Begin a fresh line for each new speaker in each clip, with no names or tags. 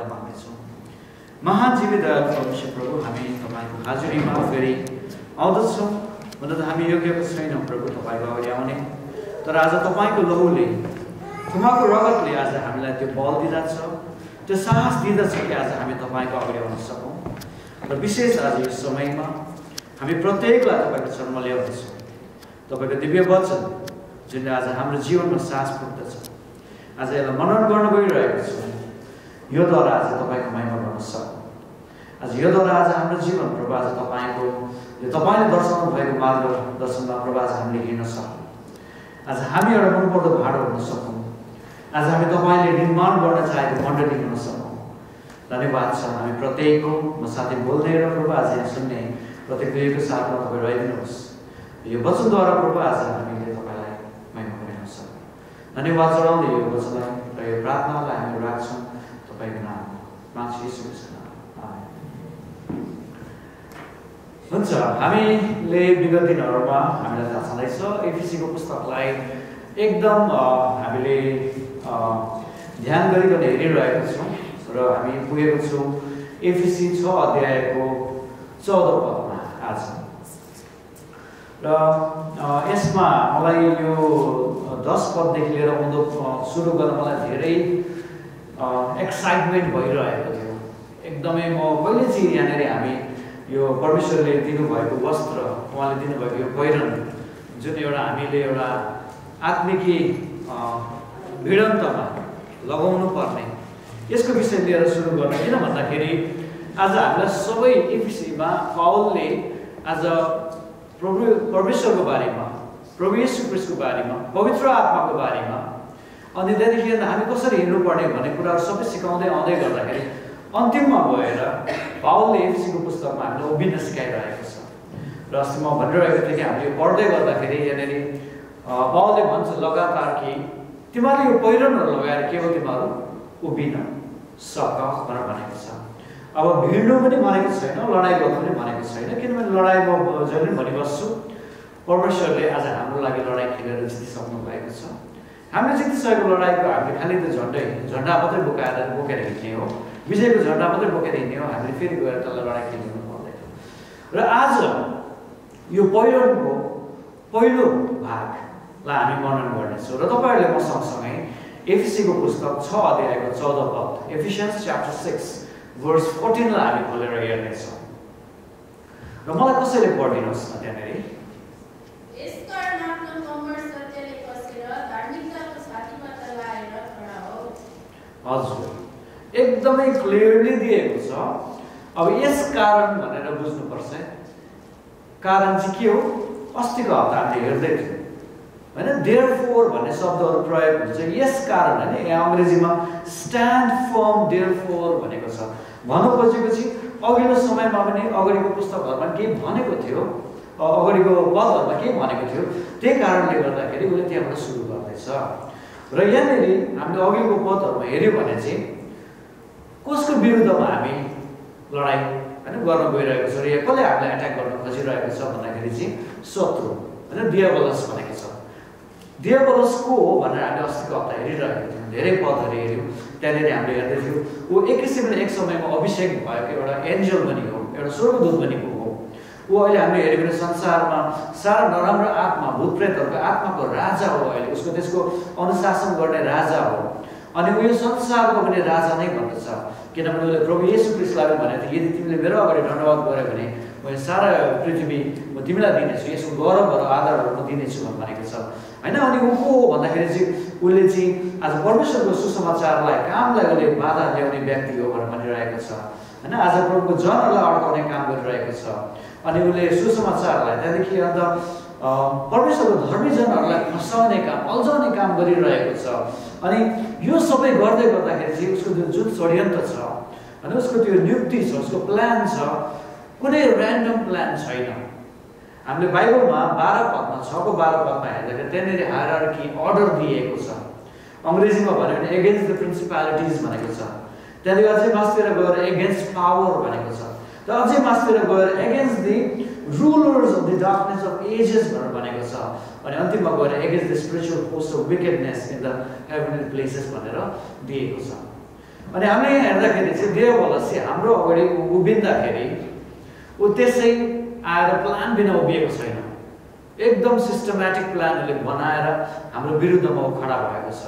पर्दा माग्नेछौँ। महान जीवित दयालु परमेश्वर प्रभु, हामी तपाईँको हाजुरीमा फेरि आउँदछौँ। हुन त हामी योग्यको छैनौँ प्रभु तपाईँको अगाडि आउने, तर आज तपाईँको लहुले, उहाँको रगतले आज हामीलाई त्यो बल दिँदछ, त्यो साहस दिँदछ कि आज हामी तपाईँको अगाडि आउन सकौँ। र विशेष आज यो समयमा हामी प्रत्येकलाई तपाईँको चरणमा ल्याउँदैछौँ। तपाईँको दिव्य वचन जुन आज हाम्रो जीवनमा सास फुक्दछ, आज यसलाई मनन गर्न गइरहेको छौँ। योद्वारा आज तपाईँको महिमा गर्न सकौँ। आज योद्वारा आज हाम्रो जीवन प्रभु आज तपाईँको यो तपाईँले दर्शाउनु भएको मार्गदर्शनमा प्रभु आज हामीले हिँड्न सकौँ। आज हामी एउटा मनपर्दो भाडो हुन सकौँ। आज हामी तपाईँले निर्माण गर्न चाहेको मण्डली हुन सकौँ। धन्यवाद छ हामी प्रत्येकको, म साथै बोल्दै र प्रभु आज यहाँ सुन्ने प्रत्येकको साथमा तपाईँ रहिदिनुहोस्। यो वचनद्वारा प्रभु आज हामीले तपाईँलाई महिमा गर्न सकौँ। धन्यवाद चढाउँदै यो वचनलाई र यो प्रार्थनालाई हामी राख्छौँ तपाईँको नाम मान्छे यीशुको नाम। हुन्छ, हामीले विगत दिनहरूमा हामीलाई थाहा छँदैछ एफिसीको पुस्तकलाई एकदम हामीले ध्यान गरिकन हेरिरहेका छौँ र हामी पुगेको छौँ एफिसी 6 अध्यायको 14 पदमा आज। र यसमा मलाई यो 10 पददेखि लिएर उँधो सुरु गर्न मलाई धेरै एक्साइटमेन्ट भइरहेको थियो। एकदमै म कहिले चाहिँ यहाँनिर हामी यो परमेश्वरले दिनुभएको वस्त्र, उहाँले दिनुभएको यो पहिरन जुन एउटा हामीले एउटा आत्मिकी भिडन्तमा लगाउनु पर्ने, यसको विषय लिएर सुरु गर्न। किन भन्दाखेरि आज हामीलाई सबै एफिसीमा पावलले आज परमेश्वरको बारेमा, प्रभु येशू ख्रीष्टको बारेमा, पवित्र आत्माको बारेमा, अनि त्यहाँदेखि हामी कसरी हिँड्नुपर्ने भन्ने कुराहरू सबै सिकाउँदै आउँदै गर्दाखेरि अन्तिममा गएर पावलले एफिसीको पुस्तकमा हामीले उभिन सिकाइरहेको छ। र अस्ति म भनिरहेको थिएँ कि हामीले पढ्दै गर्दाखेरि यहाँनिर पावलले भन्छ लगातार कि तिमीहरूले यो पहिरनहरू लगाएर केवल तिमीहरू उभिन सक भनेर भनेको छ। अब भिड्नु पनि भनेको छैन, लडाइँ गर्नु पनि भनेको छैन, किनभने लडाइँ म जहिले भनिबस्छु परमेश्वरले आज हाम्रो लागि लडाइँ खेलेर जितिसक्नु भएको छ। हामीले जितिसकेको लडाइँको हामीले खालि त झन्डा मात्रै बोकेर हिँड्ने हो, विजयको झन्डा मात्रै बोकेर हिँड्ने हो। हामीले फेरि गएर त्यसलाई लडाइँ खेलिनु पर्दैन। र आज यो पहिरनको पहिलो भागलाई हामी वर्णन गर्नेछौँ र तपाईँहरूले म सँगसँगै एफिसीको पुस्तक 6 अध्यायको 14 पद, एफिसियन्स च्याप्टर 6 verse 14 लाई हामी खोलेर हेर्नेछौँ। र मलाई कसैले पढिदिनुहोस् न त्यहाँनिर। हजुर, एकदमै क्लियरली दिएको छ। अब यस कारण भनेर बुझ्नुपर्छ। कारण चाहिँ के हो? अस्तिको हप्ता हामीले हेर्दै थियौँ होइन, देयरफोर भन्ने शब्दहरू प्रयोग हुन्छ। यस कारण होइन, यहाँ अङ्ग्रेजीमा स्ट्यान्ड फर्म देयरफोर भनेको छ। भन्नु खोजेको चाहिँ अघिल्लो समयमा पनि अगाडिको पुस्तकहरूमा केही भनेको थियो, अगाडिको पदहरूमा केही भनेको थियो, त्यही कारणले गर्दाखेरि उसले त्यहाँबाट सुरु गर्दैछ। र यहाँनिर हामीले अघिल्लो पदहरूमा हेऱ्यौँ भने चाहिँ कसको विरुद्धमा हामी लडाइँ होइन गर्न गइरहेको छ र यहाँ कसले हामीलाई एट्याक गर्न खोजिरहेको छ भन्दाखेरि चाहिँ शत्रु होइन, दियाबलस भनेको छ। दियाबलस को हो भनेर हामीले अस्तिको हप्ता हेरिरहेको थियौँ, धेरै पदहरू हेऱ्यौँ। त्यहाँनिर हामीले हेर्दै थियौँ ऊ एक किसिमले एक समयमा अभिषेक भएको एउटा एन्जल पनि हो, एउटा स्वर्गदूत पनि हो। ऊ अहिले हामीले हेऱ्यौँ भने संसारमा सारा नराम्रो आत्मा, भूतप्रेतहरूको आत्माको राजा हो। अहिले उसको त्यसको अनुशासन गर्ने राजा हो। अनि ऊ यो संसारको पनि राजा नै भन्दछ, किनभने उसले प्रभु येशू ख्रीष्टलाई पनि भनेको थियो, यदि तिमीले मेरो अगाडि दण्डवत गर्यो भने म सारा पृथ्वी म तिमीलाई दिनेछु, यसको गौरवहरू आधारहरू म दिनेछु भनेको छ होइन। अनि ऊ को हो भन्दाखेरि चाहिँ उसले चाहिँ आज परमेश्वरको सुसमाचारलाई, कामलाई उसले बाधा ल्याउने व्यक्ति हो भनेर भनिरहेको छ होइन। आज प्रभुको जनहरूलाई अड्काउने काम गरिरहेको छ। अनि उसले सुसमाचारलाई त्यहाँदेखि अन्त परमेश्वरको धर्मीजनहरूलाई फसाउने काम, अल्झाउने काम गरिरहेको छ। अनि यो सबै गर्दै गर्दाखेरि चाहिँ उसको जुन षड्यन्त्र छ अनि उसको त्यो नियुक्ति छ, उसको प्लान छ, कुनै ऱ्यान्डम प्लान छैन। हामीले बाइबलमा 12 पदमा 6 को 12 पदमा हेर्दाखेरि त्यहाँनिर हायरार्की अर्डर दिएको छ। अङ्ग्रेजीमा भन्यो भने एगेन्स्ट द प्रिन्सिपालिटिज भनेको छ। त्यहाँदेखि अझै मास्तिर गएर एगेन्स्ट पावर भनेको छ। र अझै मास्तिर गएर against the rulers of the darkness of ages भनेर भनेको छ। अनि अन्तिममा गएर against the spiritual force of wickedness in the heavenly places भनेर दिएको छ। अनि हामीले हेर्दाखेरि चाहिँ देवबलसी हाम्रो अगाडि उभिँदाखेरि ऊ त्यसै आएर प्लान बिना उभिएको छैन। एकदम सिस्टमेटिक प्लानले बनाएर हाम्रो विरुद्धमा खडा भएको छ।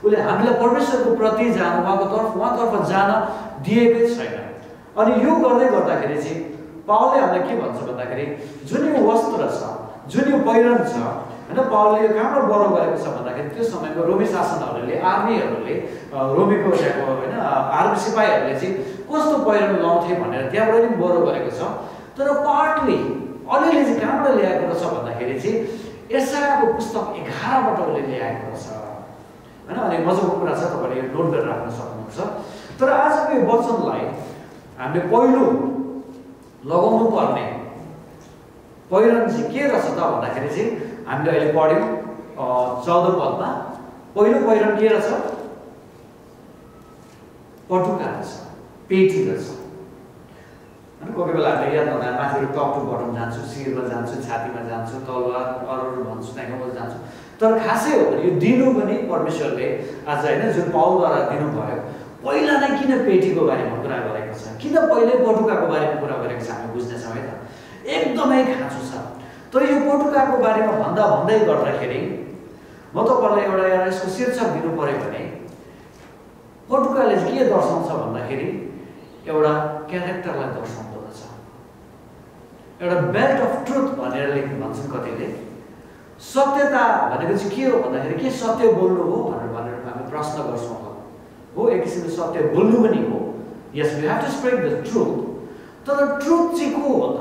उसले हामीलाई परमेश्वरको प्रति जान उहाँतर्फ जान दिएकै छैन। अनि यो गर्दै गर्दाखेरि चाहिँ पावलले हामीलाई के भन्छ भन्दाखेरि जुन यो वस्त्र छ, जुन यो पहिरन छ होइन, पावलले यो कहाँबाट बरो गरेको छ भन्दाखेरि त्यो समयको रोमी शासनहरूले, आर्मीहरूले, रोमीको होइन आर्मी सिपाहीहरूले चाहिँ कस्तो पहिरन लाउँथे भनेर त्यहाँबाट पनि बरो गरेको छ। तर पार्टली अलिअलि चाहिँ कहाँबाट ल्याएको रहेछ भन्दाखेरि चाहिँ यशायाको पुस्तक 11बाट उसले ल्याएको रहेछ होइन। अनि मजाको कुरा छ, तपाईँले यो नोट गरेर राख्न सक्नुहुन्छ। तर आजको यो वचनलाई हामीले पहिलो लगाउनु पर्ने पहिरन चाहिँ के रहेछ त भन्दाखेरि चाहिँ हामीले अहिले पढ्यौँ 14 पदमा। पहिलो पहिरन के रहेछ? पटुका रहेछ, पेटी रहेछ। अनि कोही बेला हामीले याद हुँदैन, माथि टप टु बटम जान्छु, शिरमा जान्छु, छातीमा जान्छु, तलवार अरू भन्छु, त्यहाँको जान्छु। तर खासै हो भने यो दिनु पनि परमेश्वरले आज होइन जुन पाउलद्वारा दिनुभयो। पहिला नै किन पेटीको बारेमा कुरा गरेको छ, किन पहिल्यै पटुकाको बारेमा कुरा गरेको छ, हामी बुझ्नेछौँ है त। एकदमै खाँचो छ। तर यो पटुकाको बारेमा भन्दै गर्दाखेरि म तपाईँलाई एउटा यसको शीर्षक दिनु पर्यो भने पटुकाले चाहिँ के दर्शाउँछ भन्दाखेरि एउटा क्यारेक्टरलाई दर्शाउँदो रहेछ। एउटा बेल्ट अफ ट्रुथ भनेर भन्छन् कतिले। सत्यता भनेको चाहिँ के हो भन्दाखेरि के सत्य बोल्नु हो भनेर हामी प्रश्न गर्छौँ हो। एक किसिमले सत्य बोल्नु पनि हो, yes we have to spread the truth. तर ट्रुथ चाहिँ को हो त?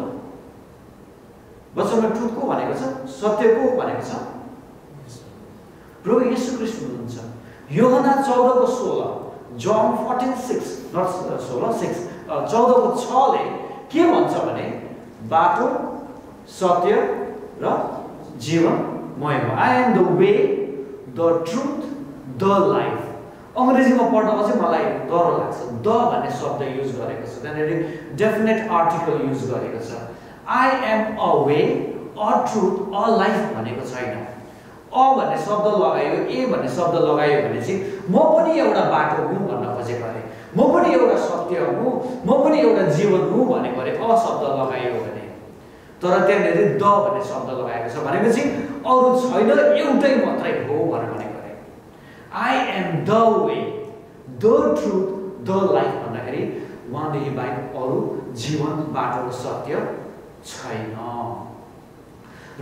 वचनमा ट्रुथ को भनेको छ, सत्य को भनेको छ? प्रभु येशू ख्रीष्ट हुनुहुन्छ। यूहन्ना 14:16, जन 14:6, नट 16:6, 14:6ले के भन्छ भने बाटो, सत्य र जीवन म हो। I am the way, the truth, the life. अङ्ग्रेजीमा पढ्नमा चाहिँ मलाई डर लाग्छ, द भन्ने शब्द युज गरेको छ, त्यहाँनिर डेफिनेट आर्टिकल युज गरेको छ। I am a way, a truth, a life भनेको छैन। अ भन्ने शब्द लगायो, ए भन्ने शब्द लगायो भने चाहिँ म पनि एउटा बाटो हुँ भन्न खोजेको अरे, म पनि एउटा सत्य हुँ, म पनि एउटा जीवन हुँ भनेको अरे अ शब्द लगायो भने। तर त्यहाँनिर द भन्ने शब्द लगाएको छ भनेपछि अरू छैन, एउटै मात्रै हो भनेर भनेको अरे। I am the way, the truth, the life भन्दाखेरि उहाँदेखि बाहेक अरू जीवन, बाटो र सत्य छैन।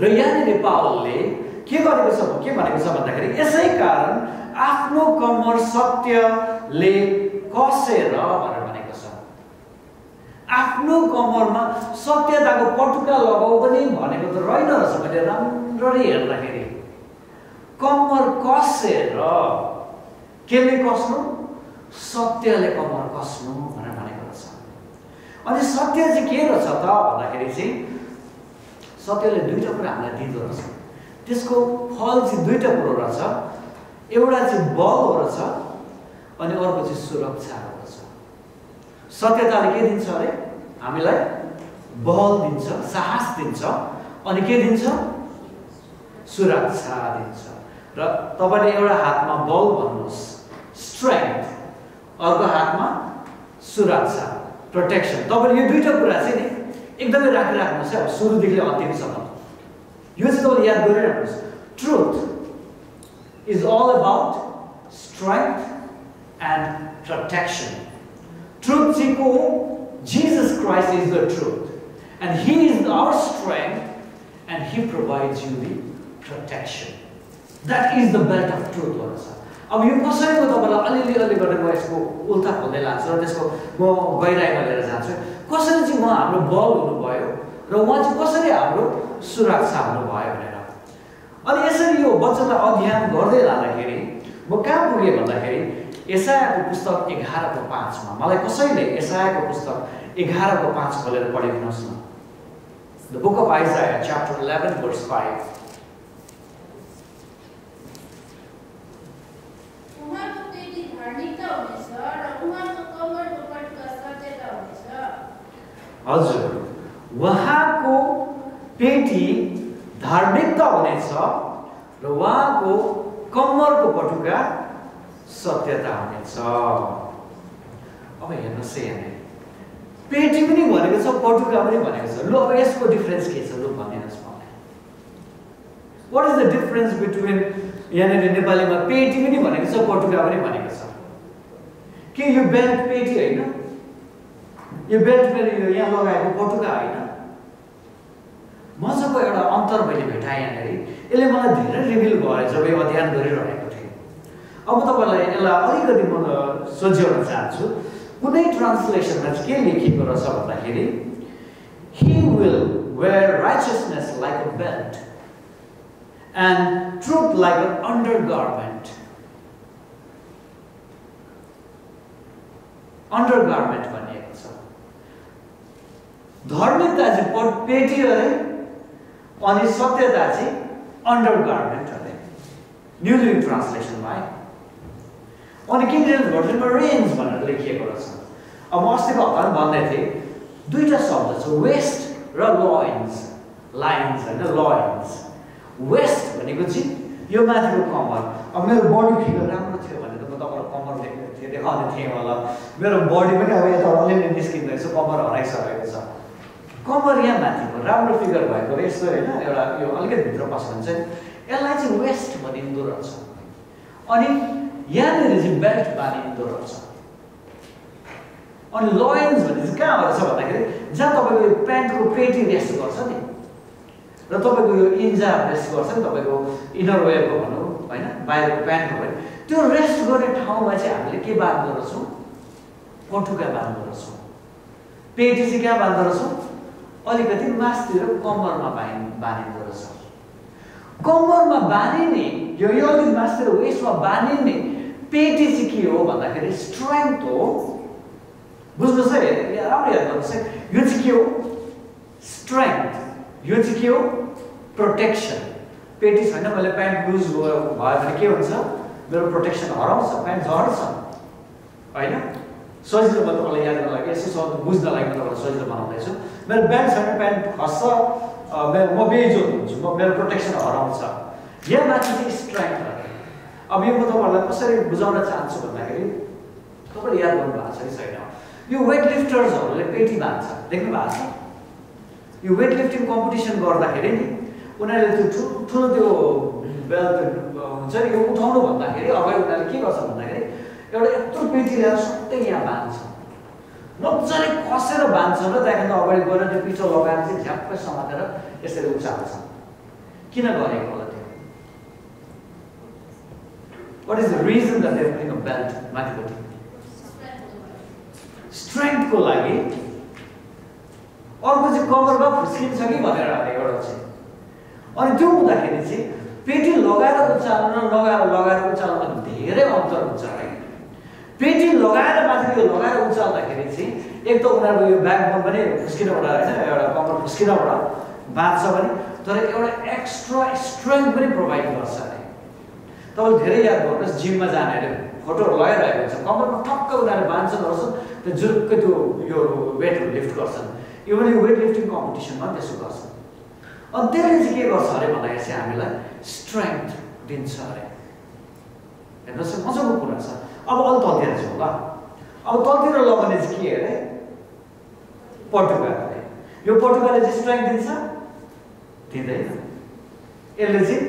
र यहाँनिर पावलले के गरेको छ, के भनेको छ भन्दाखेरि यसै कारण आफ्नो कम्मर सत्यले कसेर भनेर भनेको छ। आफ्नो कम्मरमा सत्यताको पटुका लगाऊ पनि भनेको त रहेन रहेछ। मैले राम्ररी हेर्दाखेरि कम्मर कसेर, केले कस्नु? सत्यले कम्मर कस्नु भनेर भनेको रहेछ। अनि सत्य चाहिँ के रहेछ त भन्दाखेरि चाहिँ सत्यले दुईटा कुरा हामीलाई दिँदो रहेछ। त्यसको फल चाहिँ दुईटा कुरो रहेछ। एउटा चाहिँ बल हो रहेछ अनि अर्को चाहिँ सुरक्षा हो रहेछ। सत्यताले के दिन्छ अरे? हामीलाई बल दिन्छ, साहस दिन्छ, अनि के दिन्छ? सुरक्षा दिन्छ। र तपाईँले एउटा हातमा बल भन्नुहोस्, स्ट्रेङ्थ, अर्को हातमा सुरक्षा, प्रोटेक्सन। तपाईँले यो दुईटा कुरा चाहिँ नि एकदमै राखिराख्नुहोस् है, अब सुरुदेखि अन्तिमसम्म। यो चाहिँ तपाईँले याद गरिराख्नुहोस्। Truth is all about strength and protection. Truth चाहिँ को हो? Jesus Christ is the truth, and He is our strength, and He provides you the protection. That is the belt of truth. अब यो कसैको तपाईँलाई अलिअलि गरेर म यसको उल्टा खोल्दै लान्छु र त्यसको म गहिराइमा लिएर जान्छु। कसरी चाहिँ उहाँ हाम्रो बल हुनुभयो र उहाँ चाहिँ कसरी हाम्रो सुरक्षा हुनुभयो भनेर। अनि यसरी यो वचनलाई अध्ययन गर्दै लाँदाखेरि म कहाँ पुगेँ भन्दाखेरि यशायाको पुस्तक 11:5मा मलाई कसैले यशायाको पुस्तक 11:5 खोलेर पढिदिनुहोस् न। The book of आइजाया chapter 11:5। हजुर, उहाँको पेटी धार्मिकता हुनेछ र उहाँको कम्मरको पटुका सत्यता हुनेछ। अब हेर्नुहोस् है यहाँ पेटी पनि भनेको छ पटुका पनि भनेको छ। लु अब यसको डिफरेन्स के छ लु भनिदिनुहोस् मलाई। What is the difference between यहाँनिर नेपालीमा पेटी पनि भनेको छ पटुका पनि भनेको छ। के यो बेल्ट पेटी होइन? यो बेल्ट मेरो यो यहाँ लगाएको पटुका होइन? मजाको एउटा अन्तर मैले भेटाएँ यहाँनिर। यसले मलाई धेरै रिभिल भयो जब यो अध्ययन गरिरहेको थिएँ। अब तपाईँलाई यसलाई अलिकति म सोझ्याउन चाहन्छु। कुनै ट्रान्सलेसनमा चाहिँ के लेखेको रहेछ भन्दाखेरि He will wear righteousness like a belt and truth like an undergarment. Undergarment भनिएको छ। धार्मिकता चाहिँ पेटी अरे अनि सत्यता चाहिँ अन्डरगार्मेन्ट अरे। न्यू लिभिङ ट्रान्सलेसनमा है। अनि किङ जेम्स भर्जनमा रेन्ज भनेर लेखिएको रहेछ। अब म अस्तिको हप्ता भन्दै थिएँ दुईटा शब्द छ वेस्ट र लोइन्स। लाइन्स होइन लोइन्स। वेस्ट भनेको चाहिँ यो माथिको कमर। अब मेरो बडी फिगर राम्रो थियो भने त म तपाईँलाई कमर देखाउने थिएँ होला। मेरो बडी पनि अब यता अलिअलि निस्किँदैछ, कमर हराइसकेको छ। कमर यहाँ माथिको राम्रो फिगर भएको यस्तो होइन एउटा यो अलिकति भित्र पस्यो भने चाहिँ यसलाई चाहिँ वेस्ट भनिँदो रहेछ। अनि यहाँनिर चाहिँ बेल्ट बानिँदो रहेछ। अनि लोइन्स भन्ने चाहिँ कहाँ रहेछ भन्दाखेरि जहाँ तपाईँको यो प्यान्टको पेटी रेस्ट गर्छ नि र तपाईँको यो इन्जा रेस्ट गर्छ नि, तपाईँको इनर वेयरको भनौँ होइन, बाहिरको प्यान्टको भयो, त्यो रेस्ट गर्ने ठाउँमा चाहिँ हामीले के बाँध्दो रहेछौँ? पटुका बाँध्दो रहेछौँ। पेटी चाहिँ कहाँ बाँध्दो रहेछौँ? अलिकति मासतिर कम्मरमा बाँधिँदो रहेछ। कम्मरमा बाँधिने यो अलिकति मासतिर वेस्टमा बाँधिने पेटी चाहिँ के हो भन्दाखेरि स्ट्रेङ्थ हो। बुझ्नुहोस् है, राम्रो याद गर्नुहोस् है। यो चाहिँ के हो? स्ट्रेङ्थ। यो चाहिँ के हो? प्रोटेक्सन। पेटी छैन, मैले प्यान्ट लुज भयो भने के हुन्छ? मेरो प्रोटेक्सन हराउँछ, प्यान्ट झर्छ होइन। सजिलो म तपाईँलाई याद गर्नु लागि यसो बुझ्न लागि म तपाईँलाई सजिलो बनाउँदैछु। मेरो प्यान्ट छैन, प्यान्ट खस्छ, म बेइज्जत हुन्छु, मेरो प्रोटेक्सन हराउँछ। यहाँ माथि चाहिँ स्ट्रेङ्थ हो। अब यो म तपाईँहरूलाई कसरी बुझाउन चाहन्छु भन्दाखेरि तपाईँले याद गर्नु भएको छ कि छैन? यो वेट लिफ्टर्सहरूले पेटी बाँध्छ, देख्नु भएको छ? यो वेट लिफ्टिङ कम्पिटिसन गर्दाखेरि नि उनीहरूले त्यो ठुलो त्यो बेल्ट हुन्छ नि यो उठाउनु भन्दाखेरि अगाडि उनीहरूले के गर्छ भन्दाखेरि एउटा यत्रो पेटी ल्याएर सबै यहाँ बाँध्छ, मजाले कसेर बाँध्छ र त्यहाँदेखि अगाडि गएर त्यो पिछो लगाएर चाहिँ झ्याप्पै समातेर यसरी उचाल्छ। किन गरेको होला त्यो? What is the reason that they are putting a belt माथिपट्टि? स्ट्रेङ्थको लागि। अर्को चाहिँ कमरमा फुस्किन्छ कि भनेर एउटा चाहिँ। अनि त्यो हुँदाखेरि चाहिँ पेटी लगाएर उचाल्नु र लगाएर उचाल्नुमा धेरै अन्तर हुन्छ है। पेटी लगाएर माथि त्यो लगाएर उचाल्दाखेरि चाहिँ एक त उनीहरूको यो ब्याकबोन पनि फुस्किनबाट होइन, एउटा कमर फुस्किनबाट बाँध्छ भने, तर एउटा एक्स्ट्रा स्ट्रेङ्थ पनि प्रोभाइड गर्छ अरे। तपाईँले धेरै याद गर्नुहोस्, जिममा जानेहरूले फोटोहरू लगाइरहेको हुन्छ, कमरमा ठक्क उनीहरूले बाँध्छन् गर्छन्, त्यो जुरुक्कै त्यो यो वेटहरू लिफ्ट गर्छन्। इभन यो वेट लिफ्टिङ कम्पिटिसनमा त्यसो गर्छन्। अनि त्यसले चाहिँ के गर्छ अरे भन्दाखेरि चाहिँ हामीलाई स्ट्रेङ्थ दिन्छ अरे। हेर्नुहोस् मजाको कुरा छ। अब अलि तलतिर जाउँ ल। अब तलतिर लगाउने चाहिँ के अरे? पटुका अरे। यो पटुकाले चाहिँ स्ट्रेङ्थ दिन्छ? दिँदैन। यसले चाहिँ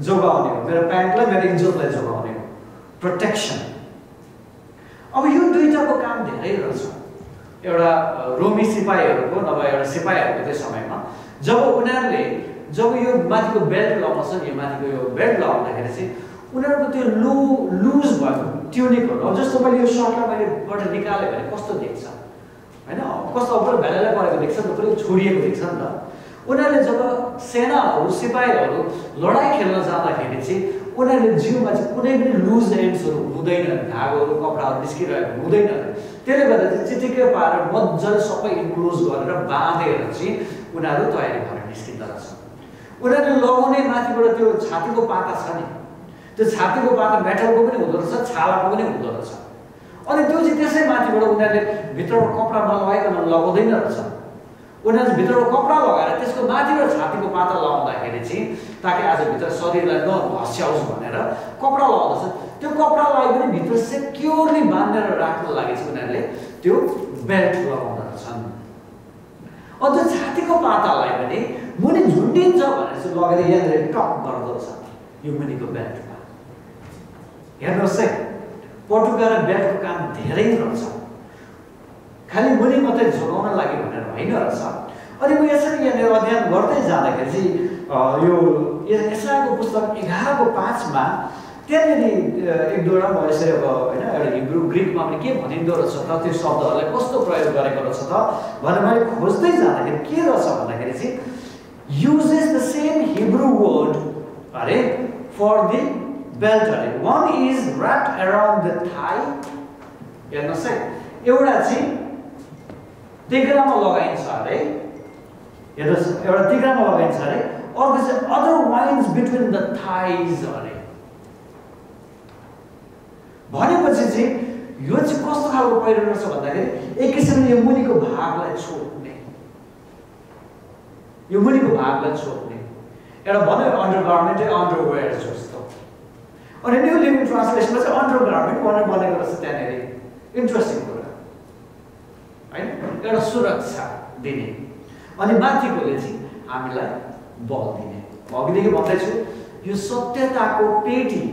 जोगाउने हो, मेरो प्यान्टलाई मेरो इज्जतलाई जोगाउने हो, प्रोटेक्सन। अब यो दुईटाको काम धेरै रहेछ। एउटा रोमी सिपाहीहरूको नभए एउटा सिपाहीहरूको त्यो समयमा जब उनीहरूले जब यो माथिको बेल्ट लगाउँछ नि, यो माथिको यो बेल्ट लगाउँदाखेरि चाहिँ उनीहरूको त्यो लुज भएको ट्युनिकहरू, अब जस्तो मैले यो सर्टलाई मैलेबाट निकालेँ भने कस्तो देख्छ होइन, कस्तो पुरा भेलालाई परेको देख्छ नि त, पुरै छोडिएको देख्छ नि त। उनीहरूले जब सेनाहरू सिपाहीहरू लडाइँ खेल्न जाँदाखेरि चाहिँ उनीहरूले जिउमा चाहिँ कुनै पनि लुज एन्ड्सहरू हुँदैन, धागोहरू कपडाहरू निस्किरहेको हुँदैन। त्यसले गर्दा चाहिँ चिटिक्कै पारेर मजाले सबै इन्क्लोज गरेर बाँधेर चाहिँ उनीहरू तयारी भएर निस्किँदो रहेछ। उनीहरूले लगाउने माथिबाट त्यो छातीको पाता छ नि, त्यो छातीको पाता मेटलको पनि हुँदो रहेछ, छालाको पनि हुँदो रहेछ। अनि त्यो चाहिँ त्यसै माथिबाट उनीहरूले भित्रबाट कपडा नलगाइकन लगाउँदैन रहेछ। उनीहरूले भित्रबाट कपडा लगाएर त्यसको माथिबाट छातीको पाता लगाउँदाखेरि चाहिँ ताकि आज भित्र शरीरलाई नहस्याओस् भनेर कपडा लगाउँदछ। त्यो कपडालाई पनि भित्र सेक्योरली बाँधेर राख्न लागि चाहिँ उनीहरूले त्यो बेल्ट लगाउँदछन्। अन्त छातीको पातालाई पनि मुनि झुन्डिन्छ भनेर चाहिँ लगेर यहाँनिर टक गर्दछ यो मुनिको बेल्टमा। हेर्नुहोस् है, पटुका र बेल्टको काम धेरै रहेछ, खालि मुनि मात्रै झुकाउन लागि भनेर होइन रहेछ। अनि म यसरी यहाँनिर अध्ययन गर्दै जाँदाखेरि चाहिँ यो यशायाको पुस्तक 11:5 त्यहाँनिर एक दुईवटा म यसरी अब होइन एउटा हिब्रू ग्रिकमा पनि के भनिँदो रहेछ त, त्यो शब्दहरूलाई कस्तो प्रयोग गरेको रहेछ त भनेर मैले खोज्दै जाँदाखेरि के रहेछ भन्दाखेरि चाहिँ uses the same Hebrew word अरे फर द बेल्ट अरे। One is wrapped around the thigh, हेर्नुहोस् है, एउटा चाहिँ तिग्रामा लगाइन्छ अरे, हेर्नुहोस् एउटा तिग्रामा लगाइन्छ अरे, अर्को चाहिँ other winds between the thighs अरे। भनेपछि चाहिँ यो चाहिँ कस्तो खालको पहिरो रहेछ भन्दाखेरि एक किसिमले यो मुनिको भागलाई छोप्ने, यो मुनिको भागलाई छोप्ने एउटा भन्यो अन्डरगार्मेन्टै अन्डरवेयर जस्तो। अनि न्यू लिभिङ ट्रान्सलेसनमा चाहिँ अन्डरगार्मेन्ट भनेर बनेको रहेछ त्यहाँनिर। इन्ट्रेस्टिङ कुरा होइन, एउटा सुरक्षा दिने अनि माथिकोले चाहिँ हामीलाई बल दिने। अघिदेखि भन्दैछु यो सत्यताको पेटी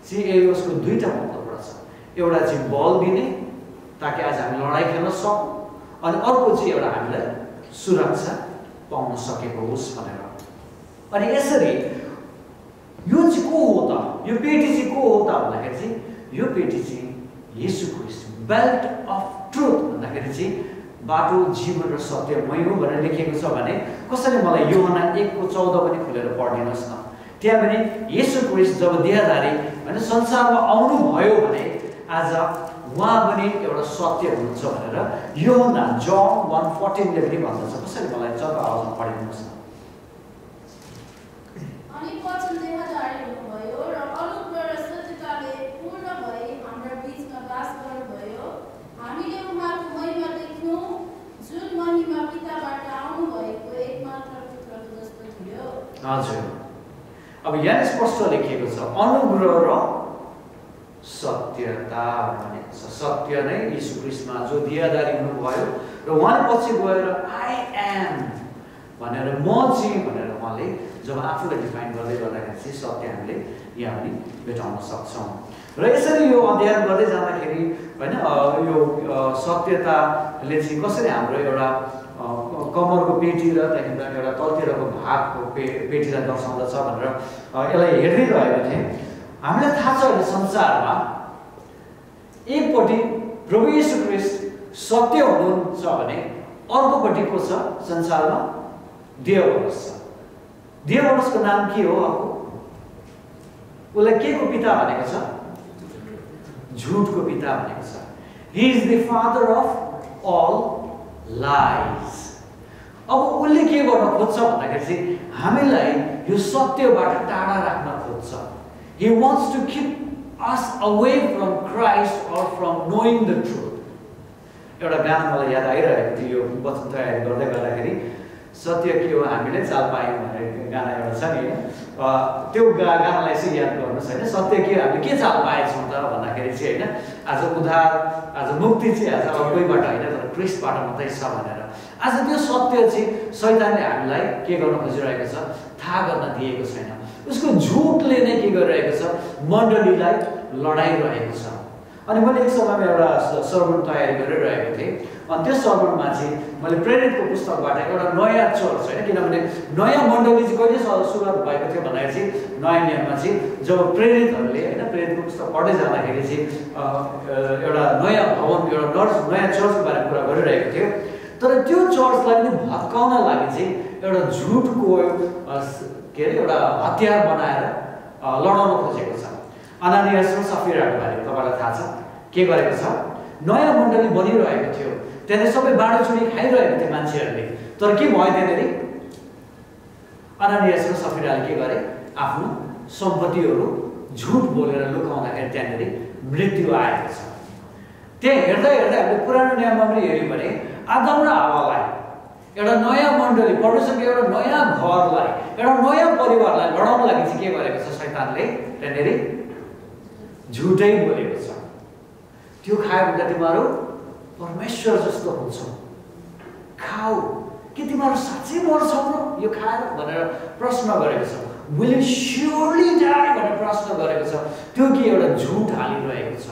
चाहिँ उसको दुईटा मतलब रहेछ, एउटा चाहिँ बल दिने ताकि आज हामी लडाइँ खेल्न सकौँ, अनि अर्को चाहिँ एउटा हामीलाई सुरक्षा पाउन सकेको होस् भनेर। अनि यसरी यो चाहिँ को हो त, यो पेटी चाहिँ को हो त भन्दाखेरि चाहिँ यो पेटी चाहिँ येशू ख्रीष्ट, बेल्ट अफ ट्रुथ भन्दाखेरि चाहिँ बाटो जीवन र सत्य मै हो भनेर लेखिएको छ भने कसैले मलाई यूहन्ना 1:14 पनि खोलेर पढिदिनुहोस् न। त्यहाँ पनि येशू ख्रीष्ट जब देहधारी होइन संसारमा आउनुभयो भने आज उहाँ पनि एउटा सत्य हुनुहुन्छ भनेर यूहन्ना जन 1:14 ले पनि भन्दछ। कसैले मलाई चर्को आवाजमा पढिदिनुहोस् न।
अनि पछि देहधारी हुनुभयो र अनुग्रह र सत्यताले पूर्ण भई हाम्रा बीचमा वास गर्नुभयो। हामीले उहाँको महिमा देख्यौँ जुन महिमा पिताबाट आउनुभएको एकमात्र पुत्रको जस्तो थियो।
हजुर, अब यहाँ स्पष्ट लेखिएको छ अनुग्रह र सत्यता भनेको छ। सत्य नै यीशु ख्रीष्टमा जो देहधारी हुनुभयो र उहाँले पछि गएर आई एम भनेर म चाहिँ भनेर उहाँले जब आफूलाई डिफाइन गर्दै गर्दाखेरि चाहिँ सत्य हामीले यहाँ पनि भेटाउन सक्छौँ। र यसरी यो अध्ययन गर्दै जाँदाखेरि होइन यो सत्यताले चाहिँ कसरी हाम्रो एउटा कमरको पेटी र त्यहाँदेखि एउटा तलतिरको भागको पेटीलाई दर्शाउँदछ भनेर यसलाई हेर्दै गएको थिएँ। हामीलाई थाहा छ अहिले संसारमा एकपट्टि प्रभु येशू ख्रीष्ट सत्य हुनुहुन्छ भने अर्कोपट्टि को छ संसारमा देववंश छ। देववंशको नाम के हो? अब उसलाई के को पिता भनेको छ? झुटको पिता भनेको छ। He is the father of all lies. अब उसले के गर्न खोज्छ भन्दाखेरि चाहिँ हामीलाई यो सत्यबाट टाढा राख्न खोज्छ। He wants to keep us away from Christ or from knowing the truth. एउटा गाना मलाई याद आइरहेको थियो यो वचन तयारी गर्दै गर्दाखेरि, सत्य के हो हामीले चाल पायौँ भनेर गाना एउटा छ नि, त्यो गानालाई चाहिँ याद गर्नुहोस् होइन। सत्य के हामीले के चाल पाएछौँ त भन्दाखेरि चाहिँ होइन आज उद्धार, आज मुक्ति चाहिँ आज कोहीबाट होइन तर क्रिस्टबाट मात्रै छ भनेर। आज त्यो सत्य चाहिँ शैतानले हामीलाई के गर्न खोजिरहेको छ थाहा गर्न दिएको छैन। उसको झुटले नै के गरिरहेको छ मण्डलीलाई लडाइरहेको छ। अनि मैले एक समयमा एउटा सर्मन तयारी गरिरहेको थिएँ अनि त्यो सर्मनमा चाहिँ मैले प्रेरितको पुस्तकबाट एउटा नयाँ चर्च होइन, किनभने नयाँ मण्डली चाहिँ कहिले सुरुवात भएको थियो भन्दाखेरि चाहिँ नयाँ नियममा चाहिँ जब प्रेरितहरूले होइन प्रेरितको पुस्तक पढ्दै जाँदाखेरि चाहिँ एउटा नयाँ भवन एउटा नयाँ चर्चको बारेमा कुरा गरिरहेको थियो। तर त्यो चर्चलाई पनि भत्काउन लागि चाहिँ एउटा झुटको के अरे एउटा हतियार बनाएर लडाउन खोजेको छ। अनानियास र सफीराको बारेमा तपाईँलाई थाहा छ के गरेको छ? नयाँ मण्डली बनिरहेको थियो, त्यहाँनिर सबै बाँडोचुडी खाइरहेको थियो मान्छेहरूले। तर के भयो त्यहाँनिर? अनानियास र सफीराले के गरे? आफ्नो सम्पत्तिहरू झुट बोलेर लुकाउँदाखेरि त्यहाँनिर मृत्यु आएको छ। त्यहाँ हेर्दा हेर्दा हामीले पुरानो नियममा पनि हेऱ्यौँ भने आदम र हावालाई एउटा नयाँ मण्डली परमेश्वरको एउटा नयाँ घरलाई एउटा नयाँ परिवारलाई लडाउन लागि चाहिँ के गरेको छ शैतानले? त्यहाँनिर झुटै बोलेको छ। त्यो खायो भने तिमीहरू परमेश्वर जस्तो हुन्छौ, खाऊ, के तिमीहरू साँच्चै मर्छौ र यो खाएर भनेर प्रश्न गरेको छ। विल यु स्योरली डाई भनेर प्रश्न गरेको छ। त्यो के एउटा झुट हालिरहेको छ,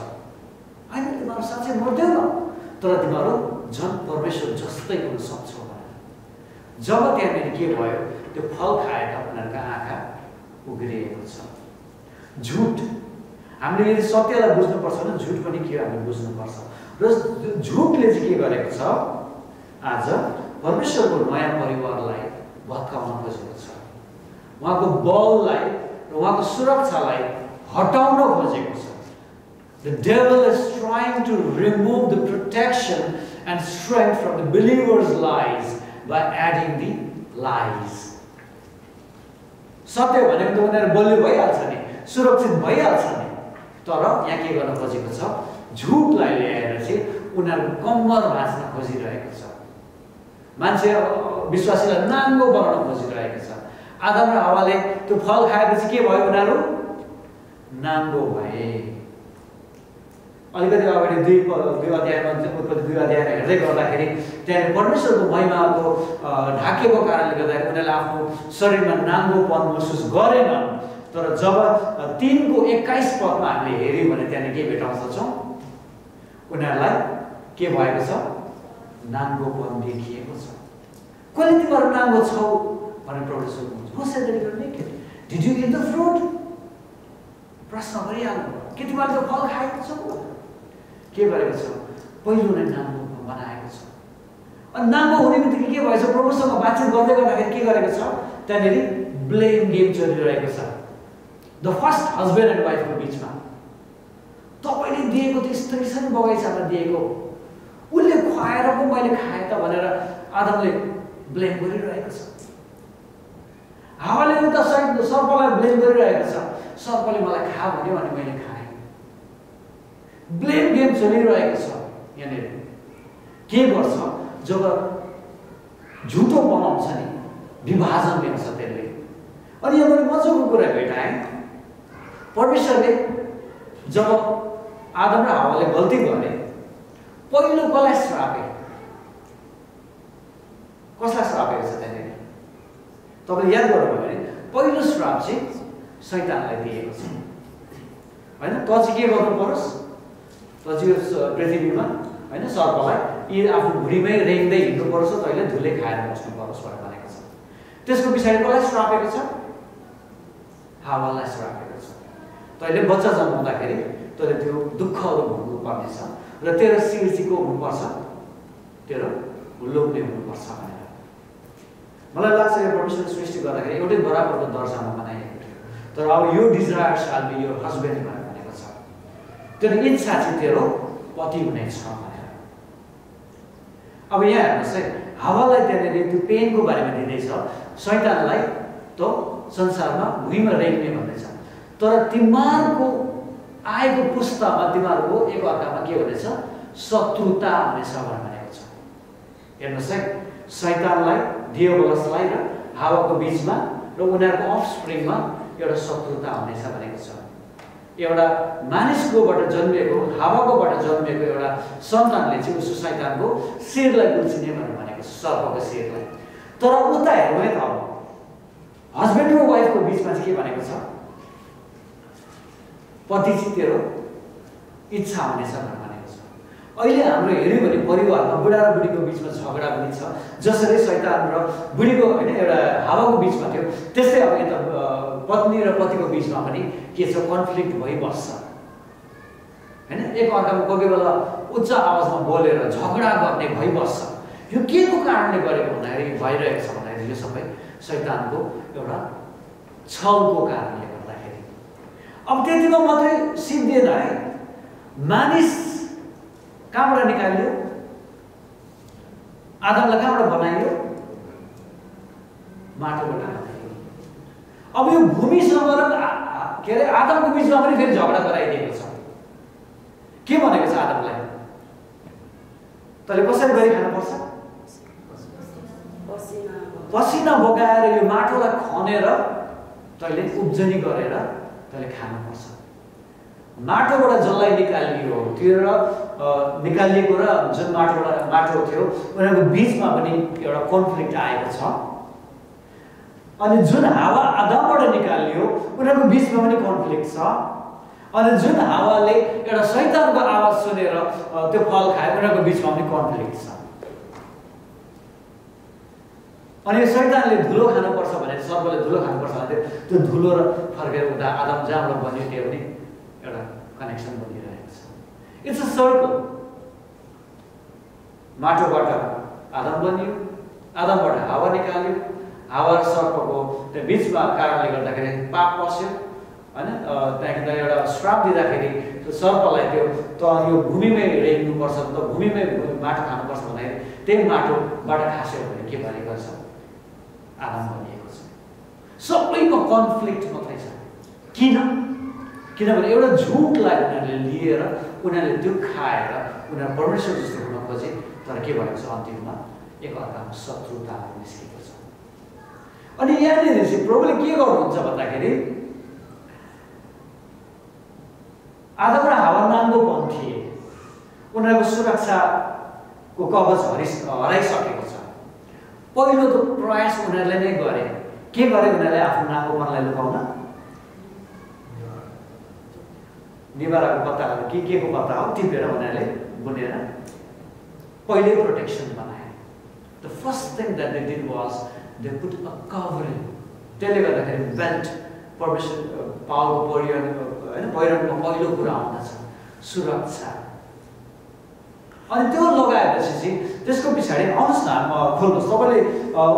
होइन तिमीहरू साँच्चै मर्दैनौ तर तिमीहरू झन् परमेश्वर जस्तै हुन सक्छौ भनेर। जब त्यहाँनिर के भयो, त्यो फल खाएर उनीहरूका आँखा उग्रिएको छ। झुट, हामीले यदि सत्यलाई बुझ्नुपर्छ भने झुट पनि के हामीले बुझ्नुपर्छ। र झुटले चाहिँ के गरेको छ, आज परमेश्वरको नयाँ परिवारलाई भत्काउन खोजेको छ, उहाँको बललाई र उहाँको सुरक्षालाई हटाउन खोजेको छ। The devil is trying to remove the protection and strength from the believer's lives by adding the lies. सत्य भनेको त उनीहरू बलियो भइहाल्छ नि, सुरक्षित भइहाल्छ नि, तर यहाँ के गर्न खोजेको छ, झुटलाई ल्याएर चाहिँ उनीहरूको कम्मर भाँच्न खोजिरहेको छ। मान्छे विश्वासीलाई नाङ्गो बनाउन खोजिरहेको छ। आदम र हव्वाले त्यो फल खाएपछि के भयो, उनीहरू नाङ्गो भए। अलिकति अगाडि दुई अध्यायमा उत्पत्ति 2 अध्यायमा हेर्दै गर्दाखेरि त्यहाँनिर परमेश्वरको महिमाको ढाकेको कारणले गर्दाखेरि उनीहरूले आफ्नो शरीरमा नाङ्गोपन महसुस गरेनन्। तर जब 3:21 पदमा हामीले हेऱ्यौँ भने त्यहाँनिर के भेटाउँछौँ, उनीहरूलाई के भएको छ, नाङ्गोपन देखिएको छ। कसले तिमीहरू नाङ्गो छौ भनेर प्रभुले सोध्नुहुन्छ। Who said that you were naked? Did you eat the fruit? प्रश्न गरिहाल्नु, के तिमीहरूले त्यो फल खाएको छौ? के गरेको छ, पहिलो नै नाङ्गो बनाएको छ। अनि नाङ्गो हुने बित्तिकै के भएछ, प्रभुसँग बातचित गर्दै गर्दाखेरि के गरेको छ, त्यहाँनिर ब्लेम गेम चलिरहेको छ। द फर्स्ट हस्बेन्ड एन्ड वाइफको बिचमा तपाईँले दिएको त्यो स्त्री छ नि बगैँचामा दिएको, उसले खुवाएर पो मैले खाएँ त भनेर आदमले ब्लेम गरिरहेको छ। हावाले उता सर्पलाई ब्लेम गरिरहेको छ, सर्पले मलाई खा भन्यो भने मैले खाएँ। ब्लेम गेम चलिरहेको छ। यहाँनिर के गर्छ, जब झुटो बनाउँछ नि, विभाजन ल्याउँछ त्यसले। अनि यहाँ मैले मजाको कुरा भेटाएँ, परमेश्वरले जब आदम र हव्वाले गल्ती गरे, पहिलो कसलाई श्रापे, कसलाई श्रापेको छ त्यहाँनिर तपाईँले याद गर्नुभयो भने पहिलो श्राप चाहिँ शैतानलाई दिएको छ, होइन। त चाहिँ के गर्नु परोस्, त चाहिँ पृथ्वीमा होइन सर्पलाई यी आफ्नो भुँडीमै रेङ्दै हिँड्नु पर्छ, तैँले धुले खाएर बस्नु परोस् भनेर भनेको छ। त्यसको पछाडि कसलाई श्रापेको छ, हावालाई श्रापेको छ। तैँले बच्चा जन्माउँदाखेरि तैँले त्यो दुःखहरू भोग्नु पर्नेछ र तेरो शिर चाहिँ को हुनुपर्छ, तेरो लोग्ने हुनुपर्छ भनेर। मलाई लाग्छ यो परमेश्वरले सृष्टि गर्दाखेरि एउटै बराबरको दर्जामा बनाइएको थियो, तर अब यो डिजायर साल बी यो हस्बेन्ड भनेर भनेको छ। तेरो इच्छा चाहिँ तेरो पति हुनेछ भनेर। अब यहाँ हेर्नुहोस् है, हावालाई त्यहाँनिर त्यो पेनको बारेमा दिँदैछ, शैतानलाई त संसारमा भुइँमा रेग्ने भन्दैछ। तर तिमीहरूको आएको पुस्तामा तिमीहरूको एक अर्कामा के हुनेछ, शत्रुता हुनेछ भनेर भनेको छ। हेर्नुहोस् है, शैतानलाई, दियोबलसलाई र हावाको बिचमा र उनीहरूको अफस्प्रिङमा एउटा शत्रुता हुनेछ भनेको छ। एउटा मानिसकोबाट जन्मिएको, हावाकोबाट जन्मिएको एउटा सन्तानले चाहिँ उसको शैतानको शिरलाई कुल्चिने भनेर भनेको छ, सर्पको शिरलाई। तर उता हेर्नु है त, अब हस्बेन्ड र वाइफको बिचमा चाहिँ के भनेको छ, पति चाहिँ तेरो इच्छा हुनेछ भनेर भनेको छ। अहिले हाम्रो हेऱ्यौँ भने परिवारमा बुढा र बुढीको बिचमा झगडा पनि छ, जसरी शैतान र बुढीको होइन एउटा हावाको बिचमा थियो, त्यस्तै अब यता पत्नी र पतिको बिचमा पनि के छ, कन्फ्लिक्ट भइबस्छ, होइन। एक अर्कामा कोही बेला उच्च आवाजमा बोलेर झगडा गर्ने भइबस्छ। यो के को कारणले गरेको भन्दाखेरि भइरहेको छ भन्दाखेरि यो सबै शैतानको एउटा छलको कारणले गर्दाखेरि। अब त्यतिमा मात्रै सिद्धिएन है, मानिस कहाँबाट निकालियो, आदमलाई कहाँबाट बनाइयो, माटोबाट बनाइयो। अब यो भूमिसँग र के अरे आदमको बिचमा पनि फेरि झगडा गराइदिएको छ। के भनेको छ आदमलाई, तैँले कसरी गरी खानुपर्छ, पसिना बगाएर यो माटोलाई खनेर तैँले उब्जनी गरेर तैँले खानुपर्छ। माटोबाट जसलाई निकालियो त्यो र निकालिएको र जुन माटो थियो उनीहरूको बीचमा पनि एउटा कन्फ्लिक्ट आएको छ। अनि जुन हावा आदमबाट निकालियो उनीहरूको बीचमा पनि कन्फ्लिक्ट छ। अनि जुन हावाले एउटा शैतानको आवाज सुनेर त्यो फल खायो उनीहरूको बीचमा पनि कन्फ्लिक्ट छ। अनि शैतानले धुलो खानुपर्छ भने सर्पले धुलो खानुपर्छ भने त्यो धुलो र फर्केर उता आदम जहाँबाट बन्यो त्यो पनि एउटा कनेक्सन बनिरहेको छ। It's a circle. माटोबाट आदम बनियो, आदमबाट हावा निकाल्यो, हावा र सर्पको त्यो बिचमा कारणले गर्दाखेरि पाप पस्यो हैन। त्यहाँदेखि एउटा श्राप दिँदाखेरि त्यो सर्पलाई त्यो त यो भूमिमै रेग्नुपर्छ, त भूमिमै माटो खानुपर्छ भन्दाखेरि त्यही माटोबाट खास्यो भने के भनेको छ? आदम बनिएको छ। सबैको कन्फ्लिक्ट मात्रै छ। किन? किनभने एउटा झुटलाई उनीहरूले लिएर उनीहरूले त्यो खाएर उनीहरू परमेश्वर जस्तो हुन खोजे, तर के भएको छ? अन्तिममा एकअर्कामा शत्रुता निस्केको छ। अनि यहाँनिर चाहिँ प्रभुले के गर्नुहुन्छ भन्दाखेरि आदम र हावा नाङ्गोपन थिए, उनीहरूको सुरक्षाको कवच हराइसकेको छ। पहिलो त प्रयास उनीहरूले नै गरे। के गरे? उनीहरूले आफ्नो नाङ्गोपनलाई लुकाउन निवाराको पत्ताहरू के को पत्ता हो टिपेर उनीहरूले बुनेर पहिले प्रोटेक्सन बनाए। The first thing that they did was they put a covering. त्यसले गर्दाखेरि बेल्ट परमेश्वर पावरको पहिरनमा पहिलो कुरा आउँदछ सुरक्षा। अनि त्यो लगाएपछि चाहिँ त्यसको पछाडि आउनुहोस् न खोल्नुहोस् तपाईँले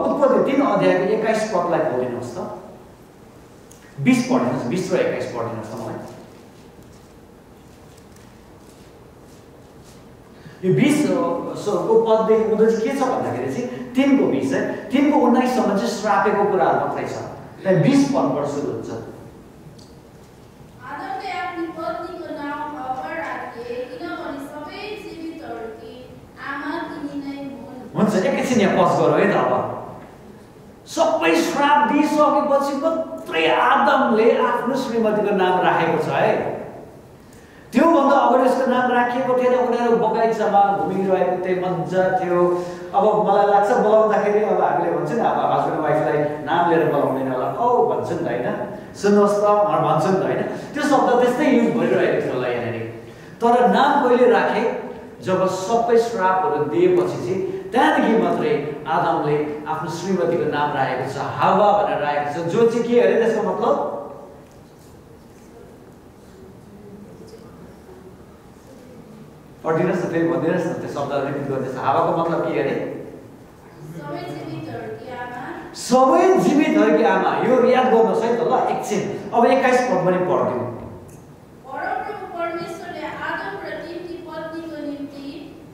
उत्पत्ति 3 अध्यायको 21 पदलाई खोलिदिनुहोस् त। 20 पढिदिनुहोस्, 20 र 21 पढिदिनुहोस् त मलाई। यो 20 को पददेखि उनीहरू चाहिँ के छ भन्दाखेरि चाहिँ 3 को 20 है, 3 को 19 सम्म चाहिँ श्रापेको कुराहरू मात्रै छ। त्यहाँ 20 पदबाट सुरु हुन्छ।
आदमले आफ्नो पत्नीको नाम हवा राखे किनभने सबै जीवितहरूकी आमा तिमी नै हुन्।
हुन्छ, एकैछिन यहाँ पज गरौँ है त। अब सबै श्राप दिइसकेपछि मात्रै आदमले आफ्नो श्रीमतीको नाम राखेको छ है। त्योभन्दा अगाडि उसको नाम राखिएको थिएन। उनीहरू बगैँचामा घुमिरहेको थिए, मजा थियो। अब मलाई लाग्छ बोलाउँदाखेरि अब हामीले भन्छ नि अब हस्बेन्ड वाइफलाई नाम लिएर बोलाउँदैन होला, औ भन्छ नि त होइन, सुन्नुहोस् त भन्छ नि त होइन। त्यो शब्द त्यस्तै युज भइरहेको थियो होला यहाँनिर। तर नाम कहिले राखे? जब सबै श्रापहरू दिएपछि चाहिँ त्यहाँदेखि मात्रै आदमले आफ्नो श्रीमतीको नाम राखेको छ, हावा भनेर राखेको छ। जो चाहिँ के अरे त्यसको मतलब पढिदिनुहोस् न, फेरि भनिदिनुहोस् न त्यो शब्दहरू रिपिट गर्दैछ। हावाको मतलब के अरे? सबै जीवितहरूकी आमा। यो याद गर्नुहोस् है त ल एकछिन। अब 21 पद पनि पढ्दिउँ।
परमप्रभु परमेश्वरले आदम र तिनकी पत्नीको निम्ति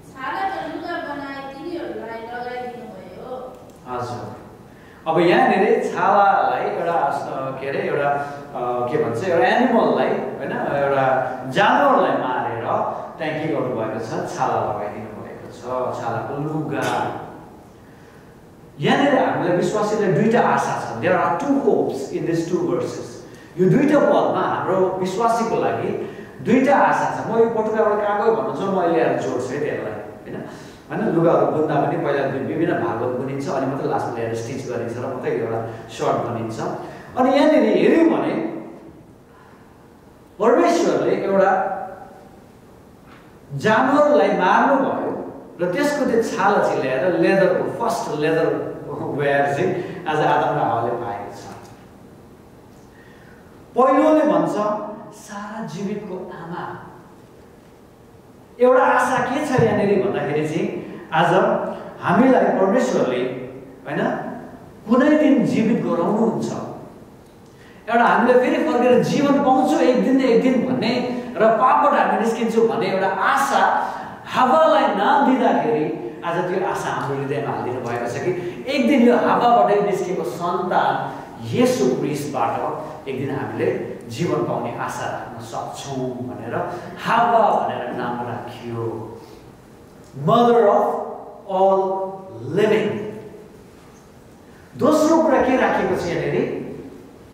छालाका लुगा बनाए तिनीहरूलाई लगाइदिनु भयो।
हजुर, अब यहाँनिर छालालाई एउटा के अरे एउटा के भन्छ एउटा एनिमललाई होइन एउटा जानवरलाई मारेर त्यहाँ के गर्नुभएको छ? छाला लगाइदिनु भएको छ, छालाको लुगा। यहाँनिर हामीलाई विश्वासीलाई दुईटा आशा छ। There are 2 hopes in this 2 verses। यो दुईटा पदमा हाम्रो विश्वासीको लागि दुईटा आशा छ। म यो पटुकाबाट कागज भन्नुहुन्छ, म ल्याएर जोड्छु है त्यसलाई होइन। लुगाहरू बुन्दा पनि पहिला विभिन्न भागहरू बुनिन्छ अनि मात्रै लास्टमा ल्याएर स्टिच गरिन्छ र मात्रै एउटा सर्ट बनिन्छ। अनि यहाँनिर हेऱ्यौँ भने परमेश्वरले एउटा जानवरलाई मार्नुभयो र त्यसको त्यो छाला चाहिँ ल्याएर लेदरको फर्स्ट लेदर वेयर चाहिँ आज आदम र हावाले पाएको छ। पहिलोले भन्छ सारा जीवितको आमा। एउटा आशा के छ यहाँनिर भन्दाखेरि चाहिँ आज हामीलाई परमेश्वरले होइन कुनै दिन जीवित गराउनुहुन्छ। एउटा हामीले फेरि फर्केर जीवन पाउँछौँ एक दिन न एक दिन भन्ने र पापबाट हामी निस्किन्छौँ भन्ने एउटा आशा हावालाई नाम दिँदाखेरि आज त्यो आशा हाम्रो हृदयमा हालिदिनु भएको छ कि एक दिन यो हावाबाटै निस्केको सन्तान येशू ख्रीष्टबाट एक दिन हामीले जीवन पाउने आशा राख्न सक्छौँ भनेर हावा भनेर नाम राखियो। Mother of all living. दोस्रो कुरा के राखेको छ यहाँनिर?